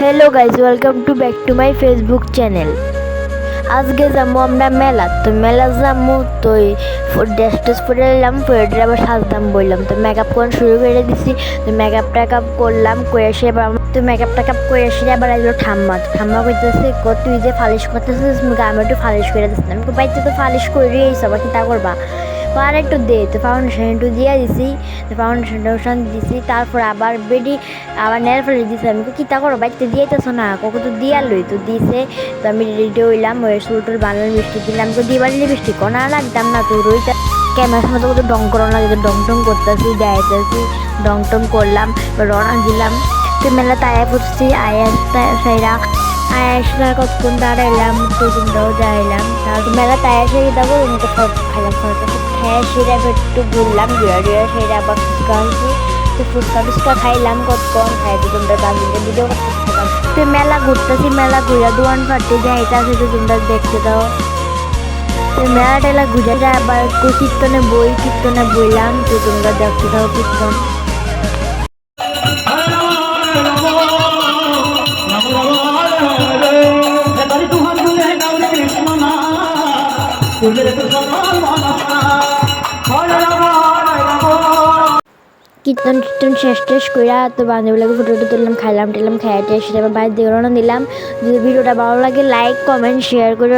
Hello guys, welcome to back to my Facebook channel. আজকে যাবো আমরা মেলা। তো মেলা যাবো তো ড্রেস টেস পরে এলাম, পরে আবার সাজতাম বললাম। তো মেকআপ করা শুরু করে দিছি। তো মেকআপ টেকআপ করলাম, করে এসে এবার তো মেকআপ টেকআপ করে এসে আবার এলো ঠাম্মা। ঠাম্মা করতেছে তুই যে ফালিশ করতেছিস, আমি একটু ফালিশ করে দিচ্ছি। আমি বাড়িতে তো ফালিশ করে দিয়েছি, আবার কি তা করবা, আর একটু দে। তো ফাউন্ডেশন একটু দিয়ে দিছি, তো ফাউন্ডেশন টাউন্ডেশন দিছি। তারপর আবার বেডি আবার নেল ফেলে দিছি। আমি কিতা করো বাড়িতে দিয়েতেছো না, কখন তো দিয়ে লই। তো দিছে, তো আমি রেডি হইলাম, ওই চুলটুল বানানোর বৃষ্টি দিলাম। তো দিবার বৃষ্টি কোনা লাগতাম না। তো রইটা ক্যামেরার মতো কত ডং করানো লাগে, তো ডং টং করতেছি, দেখাইতেছি, ডং টং করলাম, রওনা দিলাম। তো মেলা তায়া পড়ছি, সাইরা আয়াসা কতক্ষণ দাঁড়াইলাম, দুজনটাও যাইলাম। তারপর মেলা তায়া সেই দেবো তো ফটো খাইলাম। ফটো খেয়ে সেটা একটু ঘুরলাম, ঘুরে সেটা আবার ফুচকা হয়েছি। তো ফুচকা টুচকা খাইলাম, কতক্ষণ খাই দুজনটার বান্ধবীদের ভিডিও করতেছিলাম। তো মেলা ঘুরতেছি, মেলা ঘুরে দোয়ান ফাটতে যাই, এটা আছে দুজনটা দেখতে দাও। তো মেলা টেলা ঘুরে যায়, আবার কীর্তনে বইলাম, তো তোমরা দেখতে দাও কীর্তন। কীর্তন টীর্তন শেষ কইরা তো বান্ধবীগুলোকে ফটো তুললাম, খাইলাম টেলাম, খাইতে সেটা আবার বাইরে দিয়ে রওনা দিলাম। যদি ভিডিওটা ভালো লাগে লাইক কমেন্ট শেয়ার করে